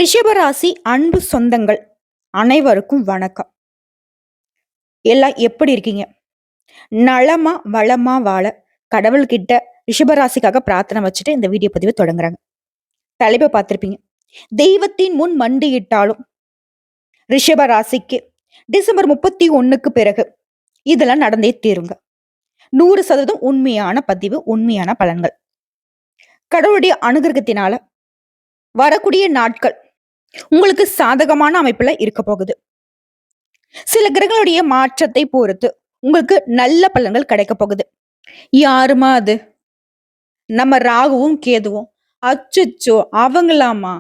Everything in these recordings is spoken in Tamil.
ரிஷபராசி அன்பு சொந்தங்கள் அனைவருக்கும் வணக்கம். எல்லாம் எப்படி இருக்கீங்க? நலமா வளமா வாழ கடவுள்கிட்ட ரிஷபராசிக்காக பிரார்த்தனை வச்சுட்டு இந்த வீடியோ பதிவு தொடங்குறாங்க. தலைப்பை பார்த்திருப்பீங்க. தெய்வத்தின் முன் மண்டியிட்டாலும் ரிஷபராசிக்கு டிசம்பர் 31க்கு பிறகு இதெல்லாம் நடந்தே தீருங்க. 100% உண்மையான பதிவு, உண்மையான பலன்கள். கடவுளுடைய அனுகிரகத்தினால வரக்கூடிய நாட்கள் உங்களுக்கு சாதகமான அமைப்புல இருக்க போகுது. சில கிரகங்களுடைய மாற்றத்தை பொறுத்து உங்களுக்கு நல்ல பலன்கள் கிடைக்க போகுது. யாருமா அது? நம்ம ராகுவும் கேதுவும். அச்சுச்சோ, அவங்களாமா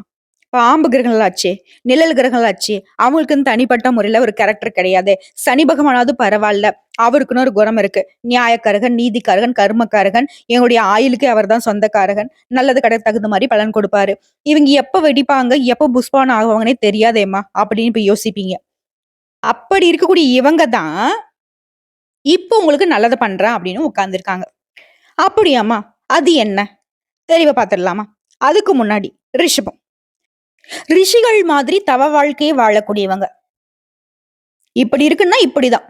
பாம்பு கிரகங்களாச்சே, நிழல் கிரகங்களாச்சே, அவங்களுக்குன்னு தனிப்பட்ட முறையில ஒரு கேரக்டர் கிடையாது. சனி பகவானாவது பரவாயில்ல, அவருக்குன்னு ஒரு குணம் இருக்கு. நியாயக்காரகன், நீதிக்காரகன், கர்மக்காரகன், எங்களுடைய ஆயுளுக்கு அவர் தான் சொந்தக்காரகன், நல்லது கடை தகுந்த மாதிரி பலன் கொடுப்பாரு. இவங்க எப்ப வெடிப்பாங்க, எப்ப புஷ்பான் ஆகுவாங்கன்னே தெரியாதேம்மா அப்படின்னு இப்ப யோசிப்பீங்க. அப்படி இருக்கக்கூடிய இவங்க தான் இப்போ உங்களுக்கு நல்லது பண்றேன் அப்படின்னு உட்கார்ந்துருக்காங்க. அப்படியாம்மா? அது என்ன? தெளிவா பார்த்துடலாமா? அதுக்கு முன்னாடி ரிஷபம். ரிஷிகள் மாதிரி தவ வாழ்க்கையை வாழக்கூடியவங்க. இப்படி இருக்குன்னா இப்படிதான்.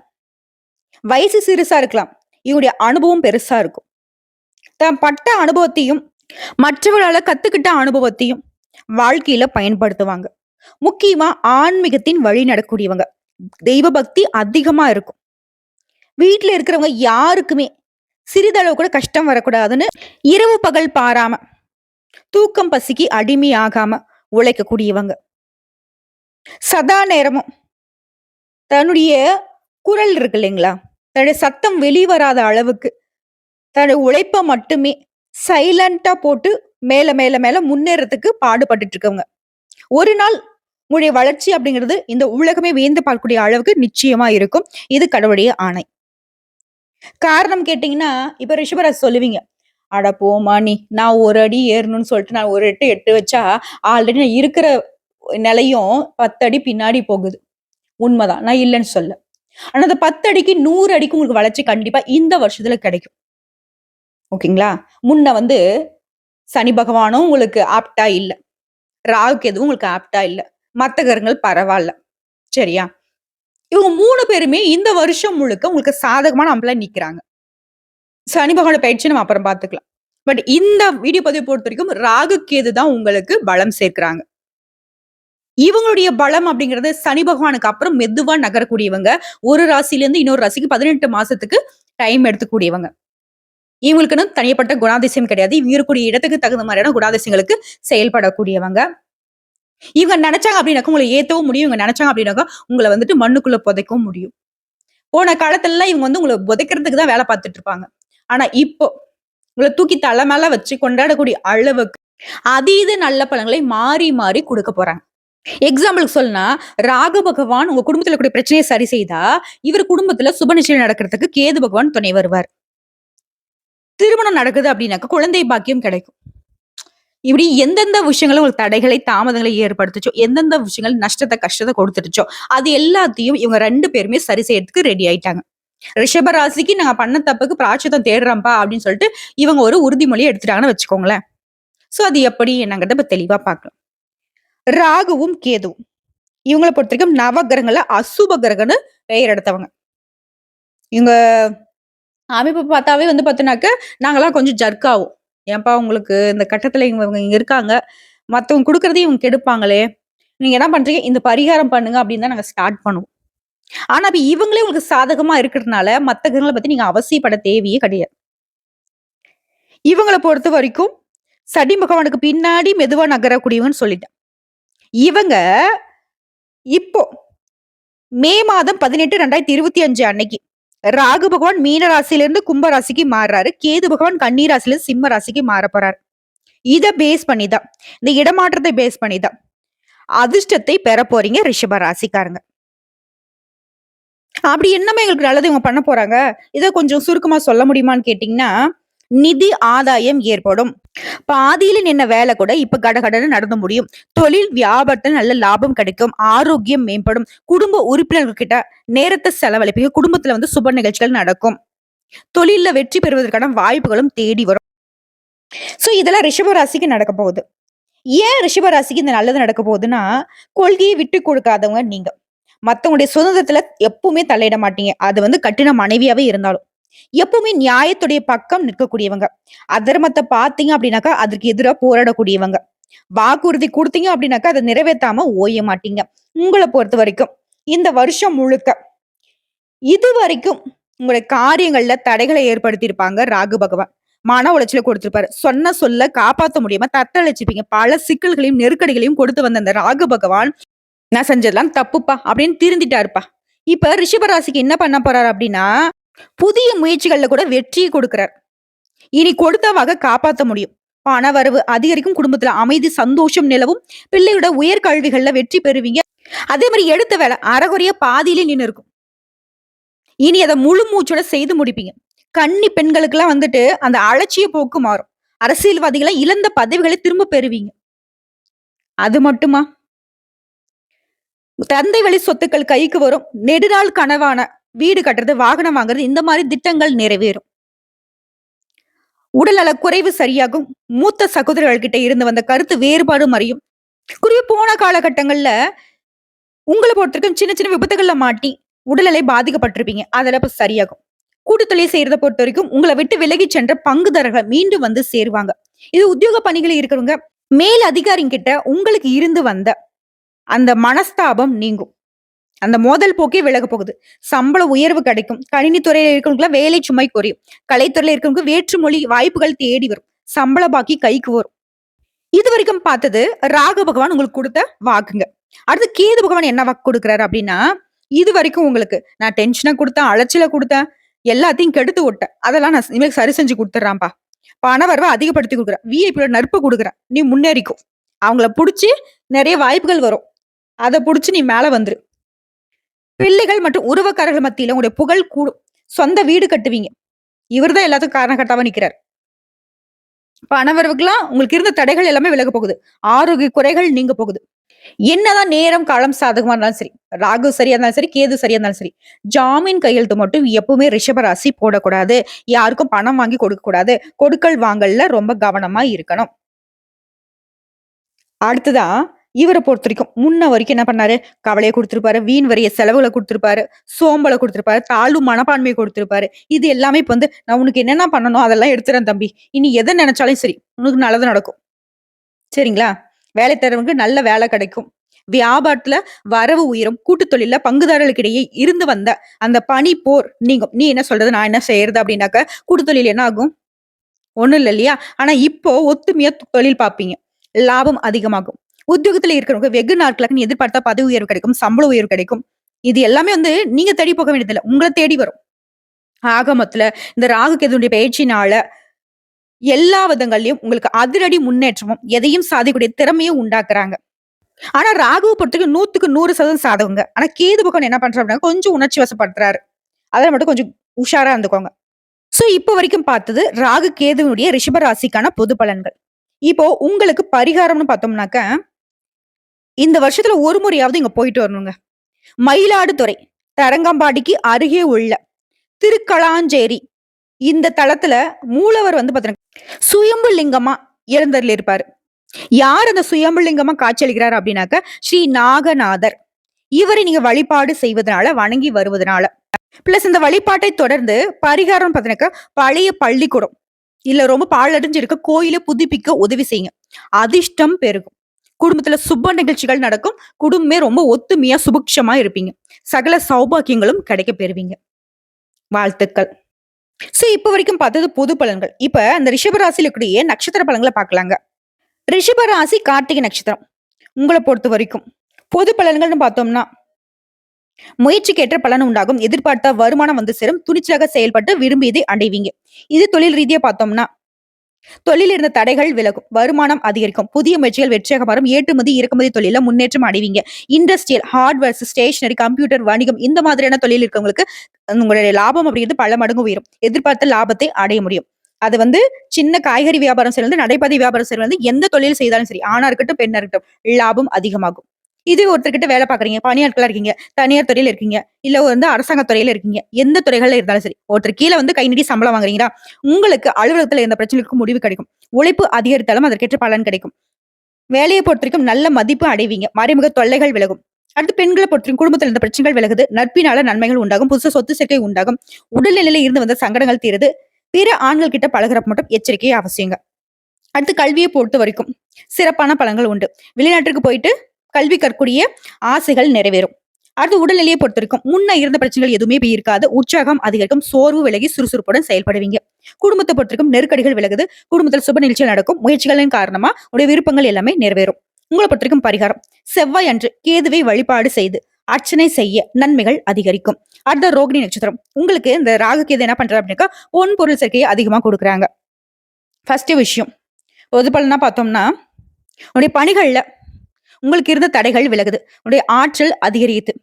வயசு சிறுசா இருக்கலாம், இவங்களுடைய அனுபவம் பெருசா இருக்கும். தான் பட்ட அனுபவத்தையும் மற்றவர்களால கத்துக்கிட்ட அனுபவத்தையும் வாழ்க்கையில பயன்படுத்துவாங்க. முக்கியமா ஆன்மீகத்தின் வழி நடக்கூடியவங்க. தெய்வ பக்தி அதிகமா இருக்கும். வீட்டுல இருக்கிறவங்க யாருக்குமே சிறிதளவு கூட கஷ்டம் வரக்கூடாதுன்னு இரவு பகல் பாராம, தூக்கம் பசிக்கு அடிமையாகாம உழைக்கக்கூடியவங்க. சதா நேரமும் தன்னுடைய குரல் இருக்கு இல்லைங்களா, தன்னுடைய சத்தம் வெளிவராத அளவுக்கு தன்னுடைய உழைப்ப மட்டுமே சைலண்டா போட்டு மேல மேல மேல முன்னேறதுக்கு பாடுபட்டு இருக்கவங்க. ஒரு நாள் உங்களுடைய வளர்ச்சி அப்படிங்கிறது இந்த உலகமே வியந்து பார்க்கக்கூடிய அளவுக்கு நிச்சயமா இருக்கும். இது கடவுளுடைய ஆணை. காரணம் கேட்டீங்கன்னா, இப்ப ரிஷபராசி சொல்லுவீங்க, அட போமா நீ, நான் ஒரு அடி ஏறணும்னு சொல்லிட்டு நான் ஒரு எட்டு எட்டு வச்சா ஆல்ரெடி நான் இருக்கிற நிலையும் 10 அடி பின்னாடி போகுது. உண்மைதான், நான் இல்லைன்னு சொல்ல. ஆனா அந்த 10 அடிக்கு 100 அடிக்கு உங்களுக்கு வளர்ச்சி கண்டிப்பா இந்த வருஷத்துல கிடைக்கும். ஓகேங்களா? முன்ன சனி பகவானும் உங்களுக்கு ஆப்டா இல்ல, ராகுக்கு எதுவும் உங்களுக்கு ஆப்டா இல்ல, மத்த கிரகங்கள் பரவாயில்ல. சரியா? இவங்க 3 பேருமே இந்த வருஷம் முழுக்க உங்களுக்கு சாதகமான அமைப்புல நிக்கிறாங்க. சனி பகவானோட பயிற்சி நம்ம அப்புறம் பார்த்துக்கலாம். பட் இந்த வீடியோ பதிவு பொறுத்த வரைக்கும் ராகு கேது தான் உங்களுக்கு பலம் சேர்க்கிறாங்க. இவங்களுடைய பலம் அப்படிங்கிறது சனி பகவானுக்கு அப்புறம் மெதுவா நகரக்கூடியவங்க. ஒரு ராசியில இருந்து இன்னொரு ராசிக்கு 18 மாசத்துக்கு டைம் எடுத்துக்கூடியவங்க. இவங்களுக்குன்னு தனிப்பட்ட குணாதிசயம் கிடையாது. இவங்க இருக்கக்கூடிய இடத்துக்கு தகுந்த மாதிரியான குணாதிசயங்களுக்கு செயல்படக்கூடியவங்க. இவங்க நினைச்சாங்க அப்படின்னாக்கா உங்களை ஏத்தவும் முடியும். இவங்க நினைச்சாங்க அப்படின்னாக்கா உங்களை மண்ணுக்குள்ள புதைக்கவும் முடியும். போன காலத்துல இவங்க உங்களை புதைக்கிறதுக்கு தான் வேலை பார்த்துட்டு இருப்பாங்க. ஆனா இப்போ உங்களை தூக்கி தலை மேல வச்சு கொண்டாடக்கூடிய அளவுக்கு அதீத நல்ல பலன்களை மாறி மாறி கொடுக்க போறாங்க. எக்ஸாம்பிளுக்கு சொல்லனா, ராகு பகவான் உங்க குடும்பத்துல கூடிய பிரச்சனையை சரி செய்தா, இவர் குடும்பத்துல சுப நிச்சயம் நடக்கிறதுக்கு கேது பகவான் துணை வருவார். திருமணம் நடக்குது அப்படின்னாக்க குழந்தை பாக்கியம் கிடைக்கும். இப்படி எந்தெந்த விஷயங்களும் உங்களுக்கு தடைகளை, தாமதங்களை ஏற்படுத்துச்சோ, எந்தெந்த விஷயங்கள் நஷ்டத்தை, கஷ்டத்தை கொடுத்துருச்சோ, அது எல்லாத்தையும் இவங்க 2 பேருமே சரி செய்யறதுக்கு ரெடி ஆயிட்டாங்க. ரிஷப ராசிக்கு நாங்க பண்ண தப்புக்கு பிராயச்சித்தம் தேடுறோம்ப்பா அப்படின்னு சொல்லிட்டு இவங்க ஒரு உறுதிமொழி எடுத்துட்டாங்கன்னு வச்சுக்கோங்களேன். சோ அது எப்படி என்னங்கிறத இப்ப தெளிவா பார்க்கலாம். ராகுவும் கேதுவும் இவங்களை பொறுத்த வரைக்கும் நவகிரகங்கள்ல அசுப கிரகம்னு பெயர் எடுத்தவங்க. இவங்க அமைப்பு பார்த்தாவே பார்த்தீங்கன்னாக்க நாங்கெல்லாம் கொஞ்சம் ஜர்க் ஆகும். ஏன்பா உங்களுக்கு இந்த கட்டத்துல இவங்க இங்க இருக்காங்க, மத்தவங்க குடுக்கறதையும் இவங்க கெடுப்பாங்களே, நீங்க என்ன பண்றீங்க, இந்த பரிகாரம் பண்ணுங்க அப்படின்னு தான் நாங்க ஸ்டார்ட் பண்ணுவோம். ஆனா இப்ப இவங்களே உங்களுக்கு சாதகமா இருக்கிறதுனால மத்த கிரகங்களை பத்தி நீங்க அவசியப்பட தேவையே கிடையாது. இவங்களை பொறுத்த வரைக்கும் சனி பகவானுக்கு பின்னாடி மெதுவா நகரக்கூடியவங்கன்னு சொல்லிட்டேன். இவங்க இப்போ மே மாதம் 18 2025 அன்னைக்கு ராகு பகவான் மீன ராசியிலிருந்து கும்ப ராசிக்கு மாறுறாரு. கேது பகவான் கன்னி ராசியிலிருந்து சிம்ம ராசிக்கு மாற போறாரு. இத பேஸ் பண்ணிதான், இந்த இடமாற்றத்தை பேஸ் பண்ணிதான் அதிர்ஷ்டத்தை பெற போறீங்க ரிஷப ராசிக்காரங்க. அப்படி என்னமே எங்களுக்கு நல்லது இவங்க பண்ண போறாங்க, இதை கொஞ்சம் சுருக்கமா சொல்ல முடியுமான்னு கேட்டீங்கன்னா, நிதி ஆதாயம் ஏற்படும். பாதியில நின்ன வேலை கூட இப்ப கடகடன்னு நடந்து முடியும். தொழில் வியாபாரத்தில் நல்ல லாபம் கிடைக்கும். ஆரோக்கியம் மேம்படும். குடும்ப உறுப்பினர்கள் கிட்ட நேரத்தை செலவழிப்பீங்க. குடும்பத்துல சுப நிகழ்ச்சிகள் நடக்கும். தொழில்ல வெற்றி பெறுவதற்கான வாய்ப்புகளும் தேடி வரும். சோ இதெல்லாம் ரிஷப ராசிக்கு நடக்க போகுது. ஏன் ரிஷபராசிக்கு இந்த நல்லது நடக்க போகுதுன்னா, கொள்கையை விட்டு கொடுக்காதவங்க நீங்க. மத்தவங்களுடைய சுதந்திரத்துல எப்பவுமே தலையிட மாட்டீங்க. அது கட்டின மனைவியாவே இருந்தாலும். எப்பவுமே நியாயத்துடைய பக்கம் நிற்கக்கூடியவங்க. அதர்மத்த பார்த்தீங்க அப்படின்னாக்கா, அதற்கு எதிரா போராடக்கூடியவங்க. வாக்குறுதி குடுத்தீங்க அப்படின்னாக்கா, அத நிறைவேத்தாம ஓய மாட்டீங்க. உங்கள பொறுத்தவரைக்கும், இந்த வருஷம் முழுக்க இதுவரைக்கும் உங்களுடைய காரியங்கள்ல தடைகளை ஏற்படுத்தியிருப்பாங்க ராகு பகவான். மன உளைச்சல கொடுத்திருப்பாரு. சொன்ன சொல்ல காப்பாத்த முடியாம தத்தளிச்சிருப்பீங்க. பல சிக்கல்களையும், நெருக்கடிகளையும் கொடுத்து வந்த அந்த ராகு பகவான், "நான் செஞ்சதெல்லாம் தப்புப்பா" அப்படின்னு திருந்திட்டாருப்பா. இப்ப ரிஷபராசிக்கு என்ன பண்ண போறாரு அப்படின்னா, புதிய முயற்சிகள்ல கூட வெற்றியை கொடுக்கிறார். இனி கொடுத்த வகை காப்பாத்த முடியும். பணவரவு அதிகரிக்கும், குடும்பத்துல அமைதி, சந்தோஷம் நிலவும், பிள்ளையோட உயர்கல்விகள்ல வெற்றி பெறுவீங்க. அதே மாரி எடுத்த வேலை அரைகுறையா பாதியிலே நின்னு இருக்கும். இனி அத முழு மூச்சோட செய்து முடிப்பீங்க. கன்னி பெண்களுக்கெல்லாம் அந்த அலட்சிய போக்கு மாறும். அரசியல்வாதிகள இழந்த பதவிகளை திரும்ப பெறுவீங்க. அது மட்டுமா? தந்தை வழி சொத்துக்கள் கைக்கு வரும். நெடுநாள் கனவான வீடு கட்டுறது, வாகனம் வாங்குறது இந்த மாரி திட்டங்கள் நிறைவேறும். உடல்நல குறைவு சரியாகும். மூத்த சகோதரர்கள் கிட்ட இருந்து வந்த கருத்து வேறுபாடு மறையும். குறிப்பா போன காலகட்டங்கள்ல உங்கள பொறுத்தவரைக்கும் சின்ன சின்ன விபத்துகள்ல மாட்டி உடல்நிலை பாதிக்கப்பட்டிருப்பீங்க. அதெல்லாம் இப்ப சரியாகும். கூட்டு தொழில் செய்யறத பொறுத்தவரைக்கும் உங்கள விட்டு விலகி சென்ற பங்குதாரர்கள் மீண்டும் வந்து சேருவாங்க. இது உத்தியோக பணிகளில் இருக்கிறவங்க மேல் அதிகாரிங்க கிட்ட உங்களுக்கு இருந்து வந்த அந்த மனஸ்தாபம் நீங்கும். அந்த மோதல் போக்கே விலக போகுது. சம்பள உயர்வு கிடைக்கும். கணினி துறையில இருக்கிறவங்களுக்கு வேலை சுமை குறையும். கலைத்துறையில இருக்கிறவங்க வேற்றுமொழி வாய்ப்புகள் தேடி வரும். சம்பள பாக்கி கைக்கு வரும். இதுவரைக்கும் பார்த்தது ராகு பகவான் உங்களுக்கு கொடுத்த வாக்குங்க. அடுத்து கேது பகவான் என்ன வாக்கு கொடுக்குறாரு அப்படின்னா, இதுவரைக்கும் உங்களுக்கு நான் டென்ஷன குடுத்தேன், அலைச்சல குடுத்தேன், எல்லாத்தையும் கெடுத்து விட்டேன். அதெல்லாம் நான் இனிமேல் சரி செஞ்சு குடுத்துடுறேன்ப்பா. பண வரவ அதிகப்படுத்தி குடுக்குறேன். விஐபியோட நட்பு குடுக்குறேன். நீ முன்னேறிக்கோ. அவங்கள புடிச்சு நெறைய வாய்ப்புகள் வரும். அத புடிச்சு நீ மேல வந்துரு. பிள்ளைகள் மற்றும் உறவுக்காரர்கள் மத்தியில உங்களுடைய புகழ் கூடும். சொந்த வீடு கட்டுவீங்க. இவர் தான் எல்லாத்துக்கும் காரணகர்த்தாவா நிக்கிறார். பணவரவுக்குலாம் உங்களுக்கு இருந்த தடைகள் எல்லாமே விலக போகுது. ஆரோக்கிய குறைகள் நீங்க போகுது. என்னதான் நேரம், காலம் சாதகமா இருந்தாலும் சரி, ராகு சரியா இருந்தாலும் சரி, கேது சரியா இருந்தாலும் சரி, ஜாமீன் கையெழுத்து மட்டும் எப்பவுமே ரிஷப ராசி போடக்கூடாது. யாருக்கும் பணம் வாங்கி கொடுக்க கூடாது. கொடுக்கல் வாங்கல்ல ரொம்ப கவனமா இருக்கணும். அடுத்ததா இவர பொறுத்தவரைக்கும் முன்ன வரைக்கும் என்ன பண்ணாரு? கவலைய குடுத்திருப்பாரு. வீண் வரிய செலவுகள குடுத்திருப்பாரு. சோம்பல குடுத்திருப்பாரு. தாழ்வு மனப்பான்மைய குடுத்திருப்பாரு. இது எல்லாமே இப்ப நான் உனக்கு என்னென்ன பண்ணனோ அதெல்லாம் எடுத்துறேன் தம்பி. இனி எத நெனச்சாலும் சரி, உனக்கு நல்லது நடக்கும். சரிங்களா? வேலை தேடுறவங்களுக்கு நல்ல வேலை கிடைக்கும். வியாபாரத்துல வரவு உயரும். கூட்டுத் தொழில்ல பங்குதாரர்களுக்கிடையே இருந்து வந்த அந்த பனி போர் நீங்கும். நீ என்ன சொல்றது? நான் என்ன செய்யறது? அப்படின்னாக்க கூட்டுத் தொழில் என்ன ஆகும்? ஒண்ணும் இல்ல இல்லையா? ஆனா இப்போ ஒத்துமையா தொழில் பார்ப்பீங்க. லாபம் அதிகமாகும். உத்தியோகத்துல இருக்கிறவங்க வெகு நாட்களாக நீ எதிர்பார்த்த பதவி உயர்வு கிடைக்கும். சம்பள உயர்வு கிடைக்கும். இது எல்லாமே நீங்க தேடி போக வேண்டியதில்ல. உங்கள தேடி வரும். ஆக மொத்தத்துல இந்த ராகு கேதுவுடைய பயிற்சினால எல்லா விதங்கள்லயும் உங்களுக்கு அதிரடி முன்னேற்றமும், எதையும் சாதிக்கக்கூடிய திறமையும் உண்டாக்குறாங்க. ஆனா ராகுவ பொறுத்தவரைக்கும் 100க்கு 100% சாதகங்க. ஆனா கேது பகவான் என்ன பண்றாரு அப்படின்னா, கொஞ்சம் உணர்ச்சி வசப்படுத்துறாரு. அதுல மட்டும் கொஞ்சம் உஷாரா இருந்துக்கோங்க. சோ இப்ப வரைக்கும் பார்த்தது ராகு கேதுவுடைய ரிஷப ராசிக்கான பொது பலன்கள். இப்போ உங்களுக்கு பரிகாரம்னு பார்த்தோம்னாக்க, இந்த வருஷத்துல ஒரு முறையாவது இங்க போயிட்டு வரணுங்க. மயிலாடுதுறை, தரங்கம்பாடிக்கு அருகே உள்ள திருக்களஞ்சேரி இந்த தளத்துல மூலவர் பாத்தீங்கன்னா சுயம்பு லிங்கமா எழுந்தருளி இருப்பாரு. யார் அந்த சுயம்பு லிங்கமா காட்சியளிக்கிறார் அப்படின்னாக்க ஸ்ரீ நாகநாதர். இவரை நீங்க வழிபாடு செய்வதனால, வணங்கி வருவதனால பிளஸ் இந்த வழிபாட்டை தொடர்ந்து பரிகாரம் பாத்தீங்கன்னாக்க பழைய பள்ளிக்கூடம் இல்ல ரொம்ப பாழடைஞ்சிருக்க கோயில புதுப்பிக்க உதவி செய்யுங்க. அதிர்ஷ்டம் பெருகும். குடும்பத்துல சுப நிகழ்ச்சிகள் நடக்கும். குடும்பமே ரொம்ப ஒத்துமையா சுபிக்ஷமா இருப்பீங்க. சகல சௌபாக்கியங்களும் கிடைக்க பெறுவீங்க. வாழ்த்துக்கள். சோ இப்ப வரைக்கும் பார்த்தது பொது பலன்கள். இப்ப அந்த ரிஷபராசியில இருக்கக்கூடிய நட்சத்திர பலன்களை பார்க்கலாங்க. ரிஷபராசி கார்த்திகை நட்சத்திரம். உங்களை பொறுத்த வரைக்கும் பொது பலன்கள்னு பார்த்தோம்னா, முயற்சிக்கேற்ற பலன் உண்டாகும். எதிர்பார்த்த வருமானம் சேரும். துணிச்சலாக செயல்பட்டு விரும்பியதை அடைவீங்க. இது தொழில் ரீதியா பார்த்தோம்னா, தொழில் இருந்த தடைகள் விலகும். வருமானம் அதிகரிக்கும். புதிய முயற்சிகள் வெற்றியாக மாறும். ஏற்றுமதி, இறக்குமதி தொழில முன்னேற்றம் அடைவீங்க. இண்டஸ்ட்ரியல், ஹார்ட்வேர்ஸ், ஸ்டேஷனரி, கம்ப்யூட்டர், வணிகம் இந்த மாதிரியான தொழில் இருக்கவங்களுக்கு உங்களுடைய லாபம் அப்படிங்கிறது பல மடங்கு உயரும். எதிர்பார்த்த லாபத்தை அடைய முடியும். அது சின்ன காய்கறி வியாபாரம் செய்யறது, நடைபாதை வியாபாரம் செய்யறது, எந்த தொழில் செய்தாலும் சரி, ஆணா இருக்கட்டும், பெண்ணா இருக்கட்டும், லாபம் அதிகமாகும். இது ஒருத்தர்கிட்ட வேலை பாக்குறீங்க, பணியாட்களா இருக்கீங்க, தனியார் துறையில இருக்கீங்க, இல்ல அரசாங்க துறையில இருக்கீங்க, எந்த துறைகள்ல இருந்தாலும் சரி, ஒருத்தர் கீழே கை நீட்டி சம்பளம் வாங்குறீங்களா, உங்களுக்கு அலுவலகத்துல இருந்த பிரச்சனைகளுக்கு முடிவு கிடைக்கும். உழைப்பு அதிகரித்தாலும் அதற்கேற்ற பலன் கிடைக்கும். வேலையை பொறுத்தவரைக்கும் நல்ல மதிப்பு அடைவீங்க. மறைமுக தொல்லைகள் விலகும். அடுத்து பெண்களை பொறுத்தவரைக்கும் குடும்பத்தில் இருந்த பிரச்சனைகள் விலகுது. நட்பினால நன்மைகள் உண்டாகும். புதுசா சொத்து சேர்க்கை உண்டாகும். உடல்நிலையில இருந்து வந்த சங்கடங்கள் தீருது. பிற ஆண்கள் கிட்ட பழகுறப்ப மட்டும் எச்சரிக்கை அவசியங்க. அடுத்து கல்வியை பொறுத்த வரைக்கும் சிறப்பான பலன்கள் உண்டு. வெளிநாட்டிற்கு போயிட்டு கல்வி கற்கக்கூடிய ஆசைகள் நிறைவேறும். அடுத்து உடல்நிலையை பொறுத்த வரைக்கும் முன்ன இருந்த பிரச்சனைகள் எதுவுமே இப்ப இருக்காது. உற்சாகம் அதிகரிக்கும். சோர்வு விலகி சுறுசுறுப்புடன் செயல்படுவீங்க. குடும்பத்தை பொறுத்த வரைக்கும் நெருக்கடிகள் விலகுது. குடும்பத்தில் சுப நிகழ்ச்சிகள் நடக்கும். முயற்சிகளின் காரணமா உடைய விருப்பங்கள் எல்லாமே நிறைவேறும். உங்களை பொறுத்த வரைக்கும் பரிகாரம் செவ்வாய் அன்று கேதுவை வழிபாடு செய்து அர்ச்சனை செய்ய நன்மைகள் அதிகரிக்கும். அடுத்த ரோகிணி நட்சத்திரம் உங்களுக்கு இந்த ராகு கேது என்ன பண்றாரு அப்படின்னா பொன் பொருள் சேர்க்கையை அதிகமா கொடுக்குறாங்க. ஃபர்ஸ்ட் விஷயம் பொது பலனா பார்த்தோம்னா உடைய பணிகள்ல உங்களுக்கு இருந்த தடைகள் விலகுது. உடைய ஆற்றல் அதிகரித்து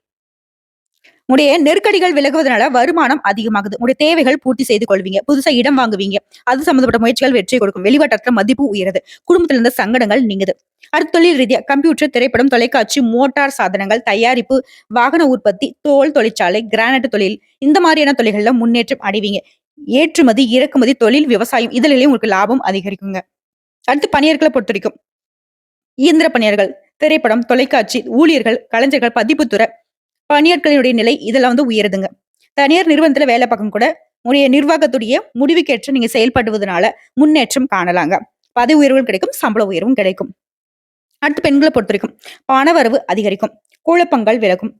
உடைய நெருக்கடிகள் விலகுவதனால வருமானம் அதிகமாகுது. உடைய தேவைகள் பூர்த்தி செய்து கொள்வீங்க. புதுசா இடம் வாங்குவீங்க. அது சம்பந்தப்பட்ட முயற்சிகள் வெற்றி கொடுக்கும். வெளிவட்டாரத்துல மதிப்பு உயருது. குடும்பத்துல இருந்த சங்கடங்கள் நீங்குது. அடுத்த தொழில் ரீதியா கம்ப்யூட்டர், திரைப்படம், தொலைக்காட்சி, மோட்டார் சாதனங்கள் தயாரிப்பு, வாகன உற்பத்தி, தோல் தொழிற்சாலை, கிரானைட் தொழில் இந்த மாதிரியான தொழில்கள்ல முன்னேற்றம் அடைவீங்க. ஏற்றுமதி, இறக்குமதி தொழில், விவசாயம் இதுலயும் உங்களுக்கு லாபம் அதிகரிக்குங்க. அடுத்து பணியாட்களை பொறுத்த வரைக்கும் இயந்திர பணியாளர்கள், திரைப்படம், தொலைக்காட்சி ஊழியர்கள், கலைஞர்கள், பதிப்புத்துறை பணியாட்களினுடைய நிலை இதெல்லாம் உயருதுங்க. தனியார் நிறுவனத்துல வேலை பார்க்கும் கூட உடைய நிர்வாகத்துடைய முடிவுக்கேற்று நீங்க செயல்படுவதனால முன்னேற்றம் காணலாங்க. பதவி உயர்வும் கிடைக்கும். சம்பள உயர்வும் கிடைக்கும். அடுத்து பெண்களை பொறுத்த வரைக்கும் பணவரவு அதிகரிக்கும். குழப்பங்கள் விலகும்.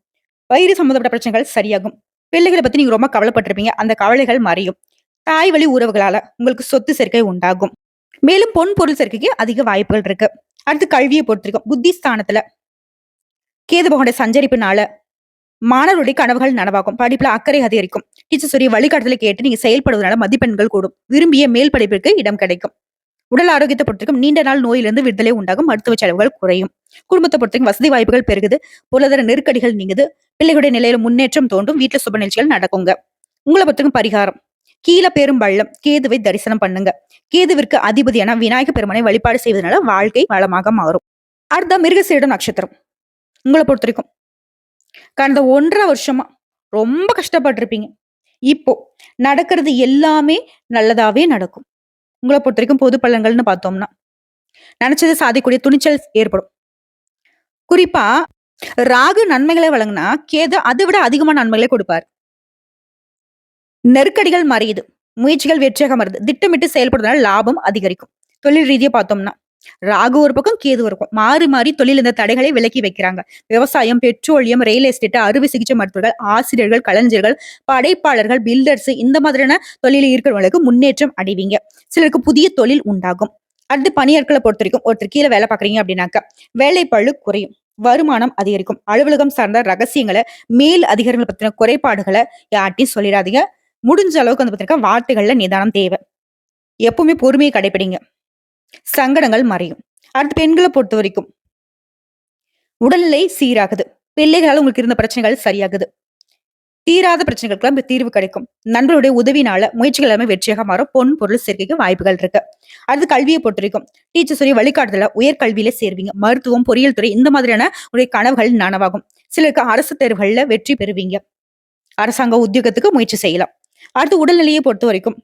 வயிறு சம்பந்தப்பட்ட பிரச்சனைகள் சரியாகும். பிள்ளைகளை பத்தி நீங்க ரொம்ப கவலைப்பட்டிருப்பீங்க. அந்த கவலைகள் மறையும். தாய் வழி உறவுகளால உங்களுக்கு சொத்து சேர்க்கை உண்டாகும். மேலும் பொன் பொருள் சேர்க்கைக்கு அதிக வாய்ப்புகள் இருக்கு. அடுத்து கல்வியை பொறுத்திருக்கும் புத்தி ஸ்தானத்துல கேது பகவானுடைய சஞ்சரிப்பினால மாணவருடைய கனவுகள் நனவாகும். படிப்புல அக்கறை அதிகரிக்கும். டீச்சர்ஸுடைய வழிகாட்டுதலை கேட்டு நீங்க செயல்படுவதனால மதிப்பெண்கள் கூடும். விரும்பிய மேல் படிப்பிற்கு இடம் கிடைக்கும். உடல் ஆரோக்கியத்தை பொறுத்திருக்கும் நீண்ட நாள் நோயிலிருந்து விடுதலை உண்டாகும். மருத்துவ செலவுகள் குறையும். குடும்பத்தை பொறுத்திருக்கும் வசதி வாய்ப்புகள் பெருகுது. பொருளாதார நெருக்கடிகள் நீங்குது. பிள்ளைகளுடைய நிலையில முன்னேற்றம் தோன்றும். வீட்டுல சுப நிகழ்ச்சிகள் நடக்குங்க. உங்களை பொறுத்திருக்கும் பரிகாரம் கீழே பெரும் பள்ளம் கேதுவை தரிசனம் பண்ணுங்க. கேதுவிற்கு அதிபதியான விநாயக பெருமனை வழிபாடு செய்வதனால வாழ்க்கை வளமாக மாறும். அடுத்த மிருகசீரிடம் நட்சத்திரம் உங்களை பொறுத்த வரைக்கும் கடந்த 1.5 வருஷமா ரொம்ப கஷ்டப்பட்டிருப்பீங்க. இப்போ நடக்கிறது எல்லாமே நல்லதாவே நடக்கும். உங்களை பொறுத்த வரைக்கும் பொது பலன்கள்னு பார்த்தோம்னா நினைச்சதை சாதிக்கூடிய துணிச்சல் ஏற்படும். குறிப்பா ராகு நன்மைகளை வழங்கினா கேது அதை விட அதிகமான நன்மைகளை கொடுப்பார். நெருக்கடிகள் மறையுது. முயற்சிகள் வெற்றியாக மாறுது. திட்டமிட்டு செயல்படுறதுனால லாபம் அதிகரிக்கும். தொழில் ரீதியா பார்த்தோம்னா ராகு ஒரு பக்கம் கேது ஒரு பக்கம் மாறி மாறி தொழில் இந்த தடைகளை விலக்கி வைக்கிறாங்க. விவசாயம், பெட்ரோலியம், ரியல் எஸ்டேட், அறுவை சிகிச்சை மருத்துவர்கள், ஆசிரியர்கள், கலைஞர்கள், படைப்பாளர்கள், பில்டர்ஸ் இந்த மாதிரியான தொழிலில் இருக்கிறவங்களுக்கு முன்னேற்றம் அடைவீங்க. சிலருக்கு புதிய தொழில் உண்டாகும். அடுத்து பணியாட்களை பொறுத்த வரைக்கும் ஒருத்தர் கீழே வேலை பாக்குறீங்க அப்படின்னாக்கா வேலைப்பளு குறையும். வருமானம் அதிகரிக்கும். அலுவலகம் சார்ந்த ரகசியங்களை மேல் அதிகாரிகளை பத்தின குறைபாடுகளை யார்ட்டையும் சொல்லிடாதீங்க. முடிஞ்ச அளவுக்கு பத்திரிக்கா வார்த்தைகள்ல நிதானம் தேவை. எப்பவுமே பொறுமையை கடைபிடிங்க. சங்கடங்கள் மறையும். அடுத்து பெண்களை பொறுத்த வரைக்கும் உடல்நிலை சீராகுது. பிள்ளைகளால் உங்களுக்கு இருந்த பிரச்சனைகள் சரியாகுது. தீராத பிரச்சனைகளுக்கு தீர்வு கிடைக்கும். நண்பருடைய உதவினால முயற்சிகள் எல்லாமே வெற்றியாக மாறும். பொன் பொருள் சேர்க்கைக்கு வாய்ப்புகள் இருக்கு. அடுத்து கல்வியை பொறுத்த வரைக்கும் டீச்சர்ஸுடைய வழிகாட்டுதல உயர்கல்வியில சேர்வீங்க. மருத்துவம், பொறியியல் துறை இந்த மாதிரியான உடைய கனவுகள் நனவாகும். சிலருக்கு அரசு தேர்வுகள்ல வெற்றி பெறுவீங்க. அரசாங்க உத்தியோகத்துக்கு முயற்சி செய்யலாம். அடுத்து உடல்நிலையை பொறுத்த வரைக்கும்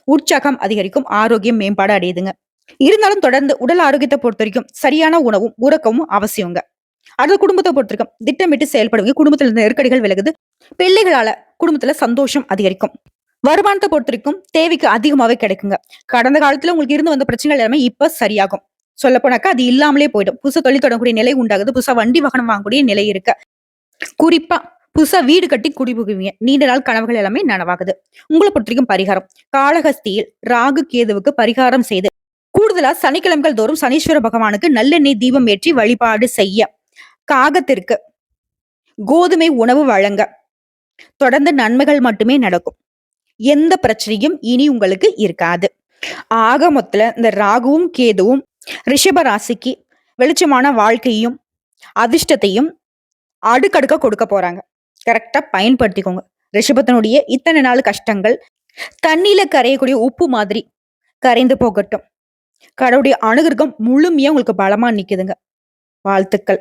உற்சாகம் அதிகரிக்கும். ஆரோக்கியம் மேம்பாடு அடையுதுங்க. இருந்தாலும் தொடர்ந்து உடல் ஆரோக்கியத்தை பொறுத்த வரைக்கும் சரியான உணவும் உறக்கமும் அவசியங்க. அடுத்த குடும்பத்தை பொறுத்த வரைக்கும் திட்டமிட்டு செயல்படுவீங்க. குடும்பத்துல இருந்த நெருக்கடிகள் விலகுது. பிள்ளைகளால குடும்பத்துல சந்தோஷம் அதிகரிக்கும். வருமானத்தை பொறுத்த வரைக்கும் தேவைக்கு அதிகமாவே கிடைக்குங்க. கடந்த காலத்துல உங்களுக்கு இருந்து வந்த பிரச்சனைகள் எல்லாமே இப்ப சரியாகும். சொல்ல போனாக்கா அது இல்லாமலே போயிடும். புதுசா தொழில் தொடங்கக்கூடிய நிலை உண்டாகுது. புதுசா வண்டி வாகனம் வாங்கக்கூடிய நிலை இருக்கு. குறிப்பா புதுசா வீடு கட்டி குடிபுகுவீங்க. நீண்ட நாள் கனவுகள் எல்லாமே நனவாகுது. உங்களை பொறுத்த வரைக்கும் பரிகாரம் காளஹஸ்தியில் ராகு கேதுவுக்கு பரிகாரம் செய்து கூடுதலா சனிக்கிழமைகள் தோறும் சனீஸ்வர பகவானுக்கு நல்லெண்ணெய் தீபம் ஏற்றி வழிபாடு செய்ய, காகத்திற்கு கோதுமை உணவு வழங்க தொடர்ந்து நன்மைகள் மட்டுமே நடக்கும். எந்த பிரச்சனையும் இனி உங்களுக்கு இருக்காது. ஆக மொத்தத்துல இந்த ராகுவும் கேதுவும் ரிஷப ராசிக்கு வெளிச்சமான வாழ்க்கையும் அதிர்ஷ்டத்தையும் அடுக்கடுக்க கொடுக்க போறாங்க. கரெக்டா பயன்படுத்திக்கோங்க. ரிஷபத்தினுடைய இத்தனை நாள் கஷ்டங்கள் தண்ணியில கரையக்கூடிய உப்பு மாதிரி கரைந்து போகட்டும். கடவுளுடைய அனுகிரகம் முழுமையா உங்களுக்கு பலமா நிக்குதுங்க. வாழ்த்துக்கள்.